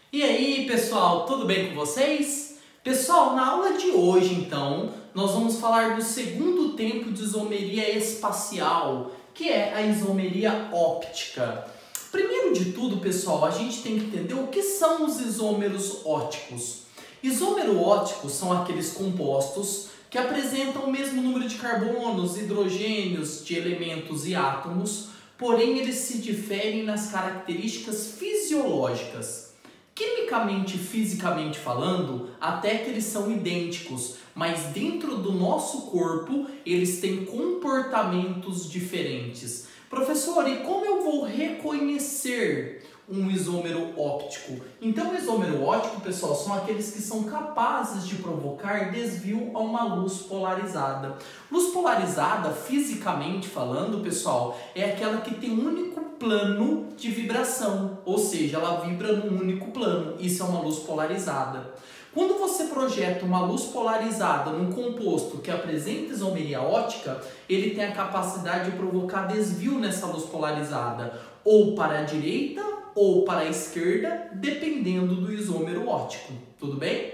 E aí, pessoal, tudo bem com vocês? Pessoal, na aula de hoje, então, nós vamos falar do segundo tempo de isomeria espacial, que é a isomeria óptica. Primeiro de tudo, pessoal, a gente tem que entender o que são os isômeros ópticos. Isômeros ópticos são aqueles compostos que apresentam o mesmo número de carbonos, hidrogênios, de elementos e átomos, porém eles se diferem nas características fisiológicas. Quimicamente e fisicamente falando, até que eles são idênticos, mas dentro do nosso corpo eles têm comportamentos diferentes. Professor, e como eu vou reconhecer um isômero óptico? Então, o isômero óptico, pessoal, são aqueles que são capazes de provocar desvio a uma luz polarizada. Luz polarizada, fisicamente falando, pessoal, é aquela que tem um único plano de vibração, ou seja, ela vibra num único plano. Isso é uma luz polarizada. Quando você projeta uma luz polarizada num composto que apresenta isomeria óptica, ele tem a capacidade de provocar desvio nessa luz polarizada, ou para a direita ou para a esquerda, dependendo do isômero óptico. Tudo bem?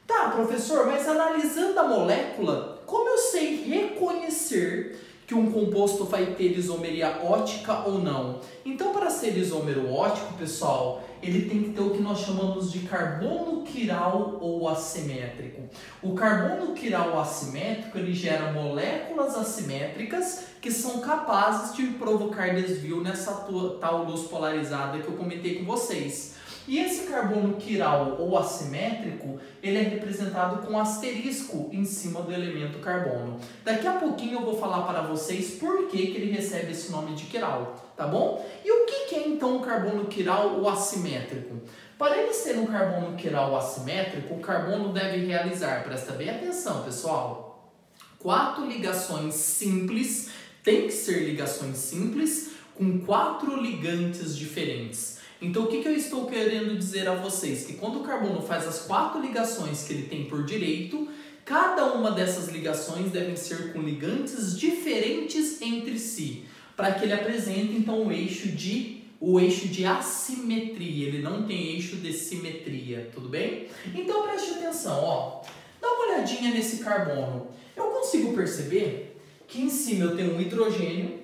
Tá, professor, mas analisando a molécula, como eu sei reconhecer que um composto vai ter isomeria óptica ou não? Então, para ser isômero óptico, pessoal, ele tem que ter o que nós chamamos de carbono quiral ou assimétrico. O carbono quiral assimétrico, ele gera moléculas assimétricas que são capazes de provocar desvio nessa tal luz polarizada que eu comentei com vocês. E esse carbono quiral ou assimétrico, ele é representado com asterisco em cima do elemento carbono. Daqui a pouquinho eu vou falar para vocês por que ele recebe esse nome de quiral, tá bom? E o que é então o carbono quiral ou assimétrico? Para ele ser um carbono quiral assimétrico, o carbono deve realizar, presta bem atenção, pessoal, 4 ligações simples, tem que ser ligações simples, com 4 ligantes diferentes. Então, o que eu estou querendo dizer a vocês? Que quando o carbono faz as 4 ligações que ele tem por direito, cada uma dessas ligações devem ser com ligantes diferentes entre si, para que ele apresente, então, o eixo de assimetria. Ele não tem eixo de simetria, tudo bem? Então, preste atenção, ó. Dá uma olhadinha nesse carbono. Eu consigo perceber que em cima eu tenho um hidrogênio,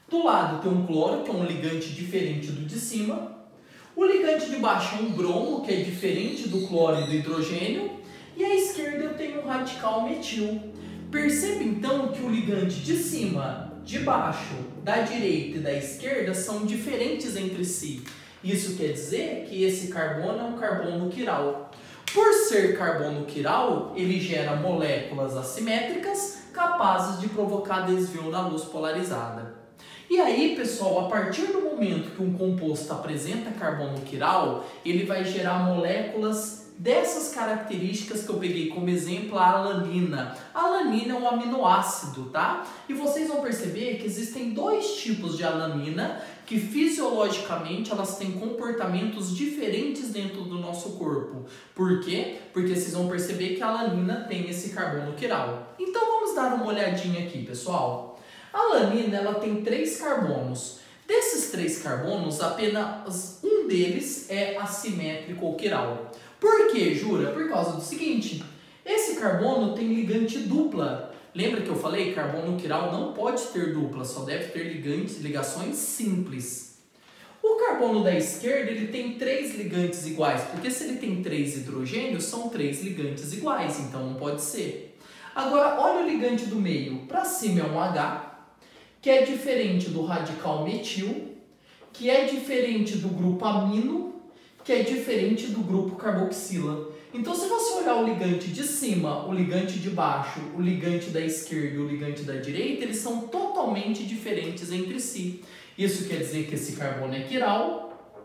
do lado tem um cloro, que é um ligante diferente do de cima. O ligante de baixo é um bromo, que é diferente do cloro e do hidrogênio. E à esquerda eu tenho um radical metil. Perceba então que o ligante de cima, de baixo, da direita e da esquerda são diferentes entre si. Isso quer dizer que esse carbono é um carbono quiral. Por ser carbono quiral, ele gera moléculas assimétricas capazes de provocar desvio na luz polarizada. E aí, pessoal, a partir do momento que um composto apresenta carbono quiral, ele vai gerar moléculas dessas características que eu peguei como exemplo a alanina. A alanina é um aminoácido, tá? E vocês vão perceber que existem 2 tipos de alanina que fisiologicamente elas têm comportamentos diferentes dentro do nosso corpo. Por quê? Porque vocês vão perceber que a alanina tem esse carbono quiral. Então vamos dar uma olhadinha aqui, pessoal. A alanina, ela tem 3 carbonos. Desses 3 carbonos, apenas um deles é assimétrico ou quiral. Por quê, Jura? Por causa do seguinte, esse carbono tem ligante dupla. Lembra que eu falei? Carbono quiral não pode ter dupla, só deve ter ligações simples. O carbono da esquerda, ele tem 3 ligantes iguais, porque se ele tem 3 hidrogênios, são 3 ligantes iguais, então não pode ser. Agora, olha o ligante do meio. Para cima é um H, que é diferente do radical metil, que é diferente do grupo amino, que é diferente do grupo carboxila. Então, se você olhar o ligante de cima, o ligante de baixo, o ligante da esquerda e o ligante da direita, eles são totalmente diferentes entre si. Isso quer dizer que esse carbono é quiral,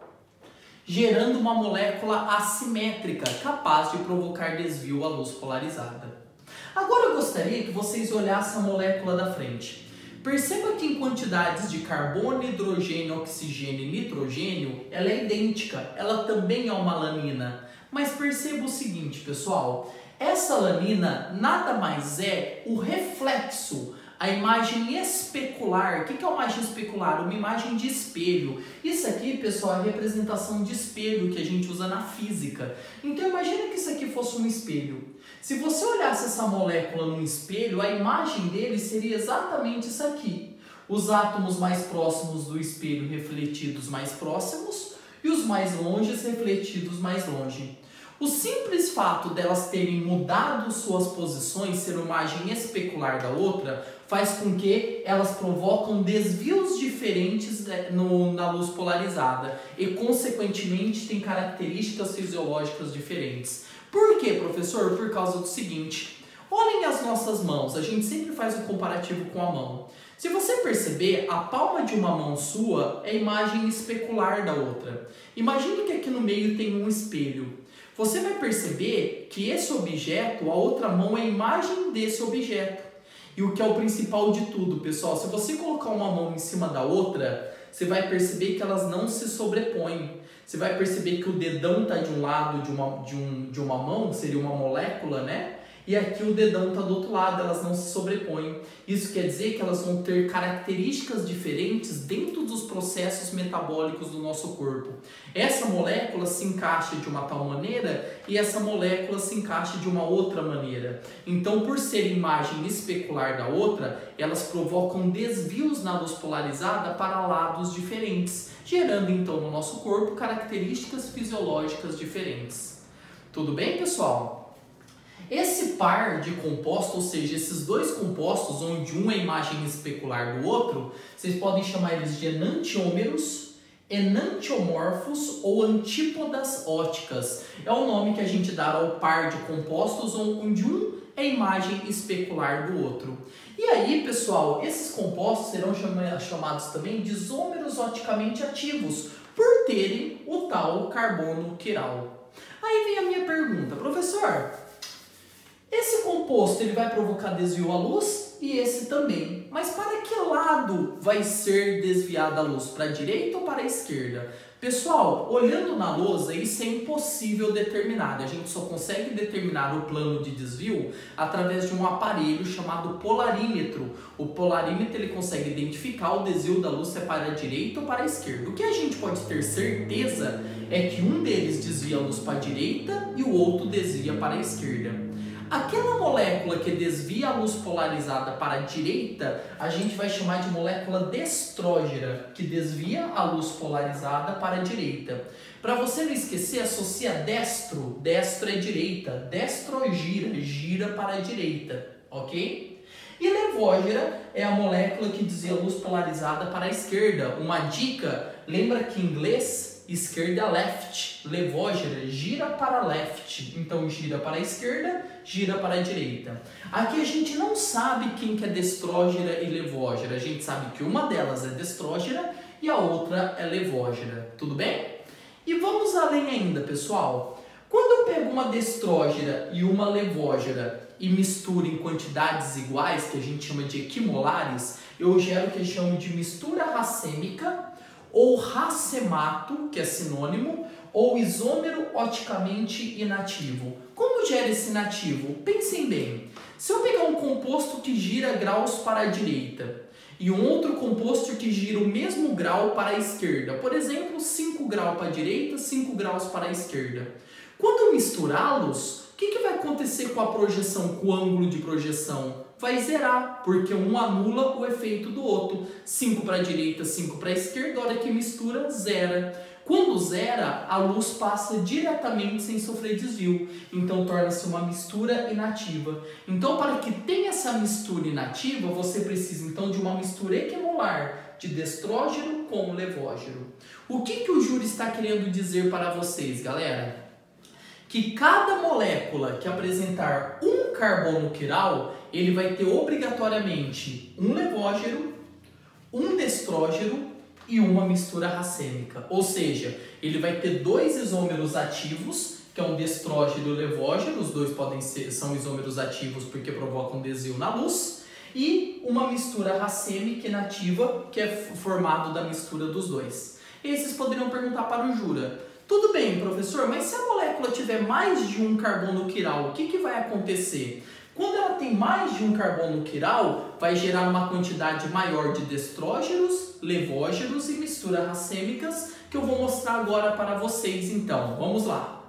gerando uma molécula assimétrica, capaz de provocar desvio à luz polarizada. Agora eu gostaria que vocês olhassem a molécula da frente. Perceba que em quantidades de carbono, hidrogênio, oxigênio e nitrogênio, ela é idêntica, ela também é uma alanina. Mas perceba o seguinte, pessoal, essa alanina nada mais é o reflexo, a imagem especular. O que é uma imagem especular? Uma imagem de espelho. Isso aqui, pessoal, é a representação de espelho que a gente usa na física. Então imagina que isso aqui fosse um espelho. Se você olhasse essa molécula num espelho, a imagem dele seria exatamente isso aqui. Os átomos mais próximos do espelho refletidos mais próximos e os mais longes refletidos mais longe. O simples fato delas terem mudado suas posições, ser uma imagem especular da outra, faz com que elas provocam desvios diferentes na luz polarizada e, consequentemente, têm características fisiológicas diferentes. Por quê, professor? Por causa do seguinte, olhem as nossas mãos, a gente sempre faz um comparativo com a mão. Se você perceber, a palma de uma mão sua é a imagem especular da outra. Imagine que aqui no meio tem um espelho. Você vai perceber que esse objeto, a outra mão é a imagem desse objeto. E o que é o principal de tudo, pessoal, se você colocar uma mão em cima da outra, você vai perceber que elas não se sobrepõem. Você vai perceber que o dedão está de um lado de uma mão, seria uma molécula, né? E aqui o dedão está do outro lado, elas não se sobrepõem. Isso quer dizer que elas vão ter características diferentes dentro dos processos metabólicos do nosso corpo. Essa molécula se encaixa de uma tal maneira e essa molécula se encaixa de uma outra maneira. Então, por ser imagem especular da outra, elas provocam desvios na luz polarizada para lados diferentes, gerando então no nosso corpo características fisiológicas diferentes. Tudo bem, pessoal? Esse par de compostos, ou seja, esses dois compostos, onde um é imagem especular do outro, vocês podem chamar eles de enantiômeros, enantiomorfos ou antípodas óticas. É o nome que a gente dá ao par de compostos onde um é imagem especular do outro. E aí, pessoal, esses compostos serão chamados também de isômeros oticamente ativos, por terem o tal carbono quiral. Aí vem a minha pergunta, professor, esse composto ele vai provocar desvio à luz e esse também. Mas para que lado vai ser desviada a luz? Para a direita ou para a esquerda? Pessoal, olhando na lousa, isso é impossível determinar. A gente só consegue determinar o plano de desvio através de um aparelho chamado polarímetro. O polarímetro ele consegue identificar o desvio da luz se é para a direita ou para a esquerda. O que a gente pode ter certeza é que um deles desvia a luz para a direita e o outro desvia para a esquerda. Aquela molécula que desvia a luz polarizada para a direita, a gente vai chamar de molécula destrógera, que desvia a luz polarizada para a direita. Para você não esquecer, associa destro, destro é direita, destro gira, gira para a direita, ok? E levógera é a molécula que desvia a luz polarizada para a esquerda. Uma dica, lembra que em inglês esquerda é left, levógera gira para left, então gira para a esquerda, gira para a direita. Aqui a gente não sabe quem que é destrógera e levógera, a gente sabe que uma delas é destrógera e a outra é levógera, tudo bem? E vamos além ainda, pessoal. Quando eu pego uma destrógera e uma levógera e misturo em quantidades iguais, que a gente chama de equimolares, eu gero o que eu chamo de mistura racêmica, ou racemato, que é sinônimo, ou isômero oticamente inativo. Como gera esse inativo? Pensem bem. Se eu pegar um composto que gira graus para a direita e um outro composto que gira o mesmo grau para a esquerda, por exemplo, 5 graus para a direita, 5 graus para a esquerda. Quando eu misturá-los, o que vai acontecer com a projeção, com o ângulo de projeção? Vai zerar, porque um anula o efeito do outro. 5 para a direita, 5 para a esquerda, a hora que mistura, zera. Quando zera, a luz passa diretamente sem sofrer desvio. Então, torna-se uma mistura inativa. Então, para que tenha essa mistura inativa, você precisa, então, de uma mistura equimolar de destrógeno com levógeno. O que o Júlio está querendo dizer para vocês, galera? Que cada molécula que apresentar um carbono quiral, ele vai ter obrigatoriamente um levógeno, um destrógeno e uma mistura racêmica. Ou seja, ele vai ter dois isômeros ativos, que é um destrógeno e um levógeno, os dois são isômeros ativos porque provocam desvio na luz, e uma mistura racêmica inativa, que é formado da mistura dos dois. E aí vocês poderiam perguntar para o Jura, tudo bem, professor, mas se a molécula tiver mais de um carbono quiral, o que vai acontecer? Quando ela tem mais de um carbono quiral, vai gerar uma quantidade maior de destrógenos, levógenos e misturas racêmicas, que eu vou mostrar agora para vocês então. Vamos lá.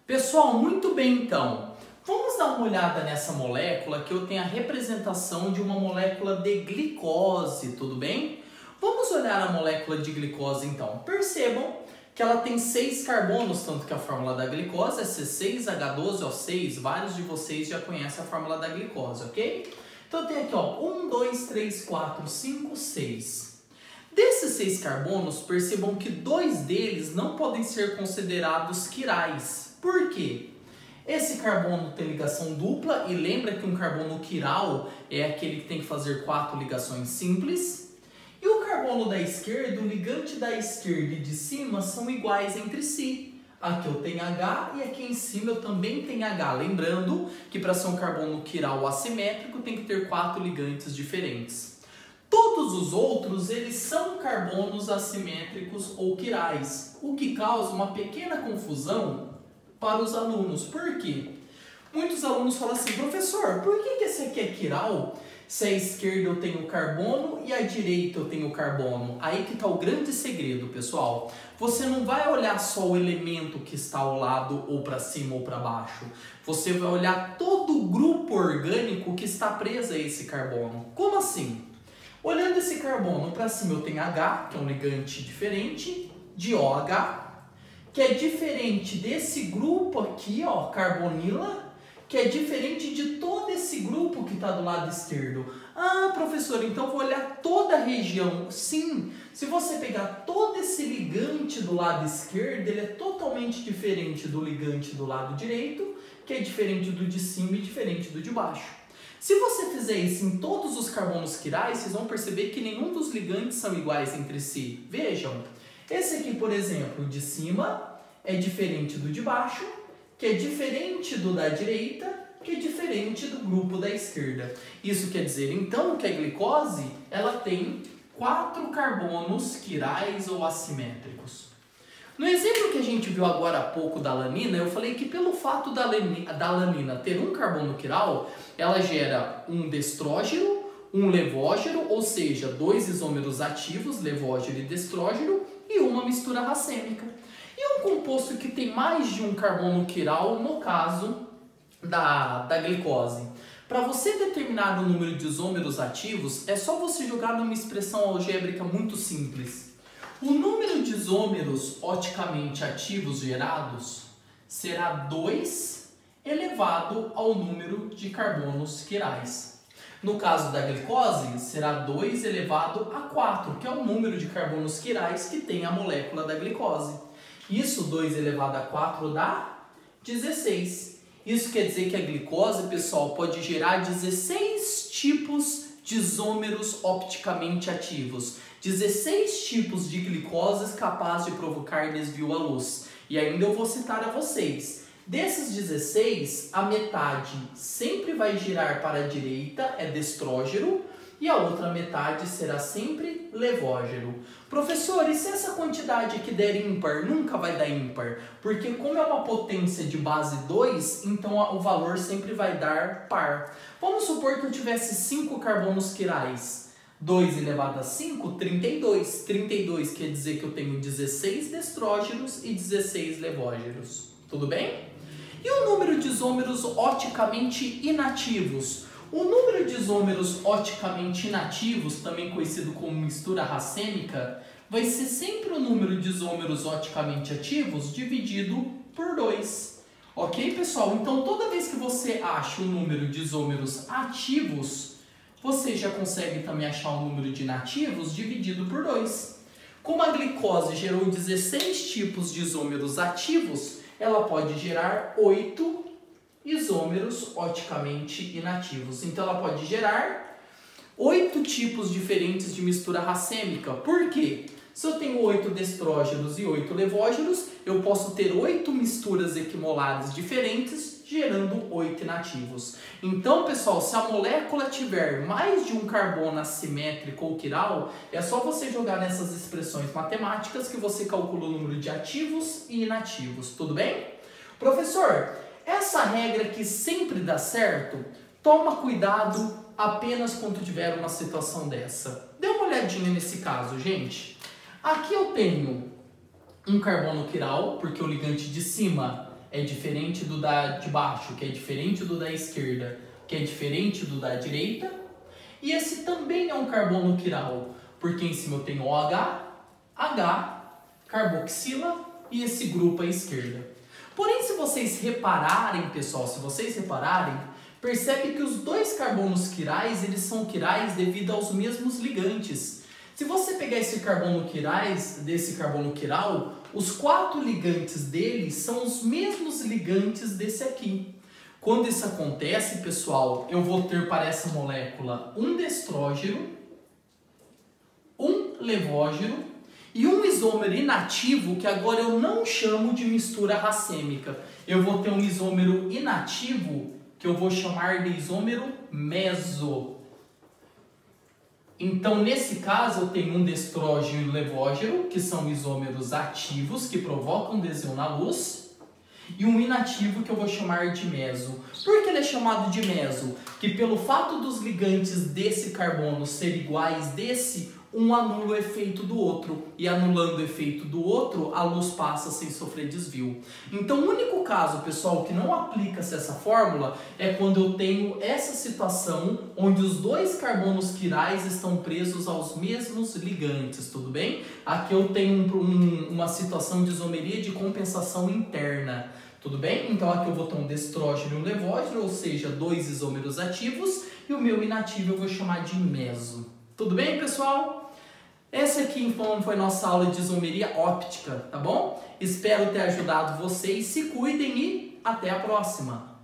Pessoal, muito bem então. Vamos dar uma olhada nessa molécula que eu tenho a representação de uma molécula de glicose, tudo bem? Vamos olhar a molécula de glicose então. Percebam que ela tem 6 carbonos, tanto que a fórmula da glicose é C6H12O6. Vários de vocês já conhecem a fórmula da glicose, ok? Então tem aqui, ó, 1, 2, 3, 4, 5, 6. Desses 6 carbonos, percebam que 2 deles não podem ser considerados quirais. Por quê? Esse carbono tem ligação dupla e lembra que um carbono quiral é aquele que tem que fazer 4 ligações simples. E o carbono da esquerda, o ligante da esquerda e de cima são iguais entre si. Aqui eu tenho H e aqui em cima eu também tenho H. Lembrando que para ser um carbono quiral assimétrico tem que ter 4 ligantes diferentes. Todos os outros, eles são carbonos assimétricos ou quirais, o que causa uma pequena confusão para os alunos. Por quê? Muitos alunos falam assim, professor, por que esse aqui é quiral? Se à esquerda eu tenho carbono e à direita eu tenho carbono. Aí que está o grande segredo, pessoal. Você não vai olhar só o elemento que está ao lado ou para cima ou para baixo. Você vai olhar todo o grupo orgânico que está preso a esse carbono. Como assim? Olhando esse carbono para cima eu tenho H, que é um ligante diferente, de OH, que é diferente desse grupo aqui, ó, carbonila, que é diferente de todo esse grupo que está do lado esquerdo. Ah, professor, então vou olhar toda a região. Sim, se você pegar todo esse ligante do lado esquerdo, ele é totalmente diferente do ligante do lado direito, que é diferente do de cima e diferente do de baixo. Se você fizer isso em todos os carbonos quirais, vocês vão perceber que nenhum dos ligantes são iguais entre si. Vejam, esse aqui, por exemplo, de cima é diferente do de baixo, que é diferente do da direita, que é diferente do grupo da esquerda. Isso quer dizer, então, que a glicose ela tem 4 carbonos quirais ou assimétricos. No exemplo que a gente viu agora há pouco da alanina, eu falei que pelo fato da alanina ter um carbono quiral, ela gera um destrógeno, um levógeno, ou seja, 2 isômeros ativos, levógeno e destrógeno, e uma mistura racêmica. E um composto que tem mais de um carbono quiral, no caso da glicose. Para você determinar o número de isômeros ativos, é só você jogar numa expressão algébrica muito simples. O número de isômeros oticamente ativos gerados será 2 elevado ao número de carbonos quirais. No caso da glicose, será 2 elevado a 4, que é o número de carbonos quirais que tem a molécula da glicose. Isso, 2 elevado a 4 dá 16. Isso quer dizer que a glicose, pessoal, pode gerar 16 tipos de isômeros opticamente ativos. 16 tipos de glicoses capazes de provocar desvio à luz. E ainda eu vou citar a vocês. Desses 16, a metade sempre vai girar para a direita, é destrógeno, e a outra metade será sempre levógeno. Professor, e se essa quantidade aqui der ímpar, nunca vai dar ímpar? Porque como é uma potência de base 2, então o valor sempre vai dar par. Vamos supor que eu tivesse 5 carbonos quirais. 2 elevado a 5, 32. 32 quer dizer que eu tenho 16 destrógenos e 16 levógenos. Tudo bem? E o número de isômeros oticamente inativos? O número de isômeros oticamente inativos, também conhecido como mistura racêmica, vai ser sempre o número de isômeros oticamente ativos dividido por 2. Ok, pessoal? Então, toda vez que você acha o número de isômeros ativos, você já consegue também achar o número de inativos dividido por 2. Como a glicose gerou 16 tipos de isômeros ativos, ela pode gerar 8 isômeros oticamente inativos. Então ela pode gerar 8 tipos diferentes de mistura racêmica. Por quê? Se eu tenho 8 destrógenos e 8 levógenos, eu posso ter 8 misturas equimolares diferentes, gerando 8 inativos. Então, pessoal, se a molécula tiver mais de um carbono assimétrico ou quiral, é só você jogar nessas expressões matemáticas que você calcula o número de ativos e inativos. Tudo bem? Professor, Essa regra que sempre dá certo, toma cuidado apenas quando tiver uma situação dessa. Dê uma olhadinha nesse caso, gente. Aqui eu tenho um carbono quiral, porque o ligante de cima é diferente do da de baixo, que é diferente do da esquerda, que é diferente do da direita. E esse também é um carbono quiral, porque em cima eu tenho OH, H, carboxila e esse grupo à esquerda. Porém, se vocês repararem, pessoal, percebe que os dois carbonos quirais, eles são quirais devido aos mesmos ligantes. Se você pegar esse carbono quirais, desse carbono quiral, os 4 ligantes dele são os mesmos ligantes desse aqui. Quando isso acontece, pessoal, eu vou ter para essa molécula um destrógeno, um levógeno e um isômero inativo, que agora eu não chamo de mistura racêmica. Eu vou ter um isômero inativo que eu vou chamar de isômero meso. Então, nesse caso, eu tenho um destrógeno e um levógeno, que são isômeros ativos, que provocam adesão na luz, e um inativo que eu vou chamar de meso. Por que ele é chamado de meso? Que pelo fato dos ligantes desse carbono serem iguais desse, um anula o efeito do outro. E anulando o efeito do outro, a luz passa sem sofrer desvio. Então, o único caso, pessoal, que não aplica-se essa fórmula é quando eu tenho essa situação onde os dois carbonos quirais estão presos aos mesmos ligantes, tudo bem? Aqui eu tenho uma situação de isomeria de compensação interna. Tudo bem? Então aqui eu vou ter um destrógeno e um levógeno, ou seja, 2 isômeros ativos, e o meu inativo eu vou chamar de meso. Tudo bem, pessoal? Essa aqui, então, foi nossa aula de isomeria óptica, tá bom? Espero ter ajudado vocês, se cuidem e até a próxima!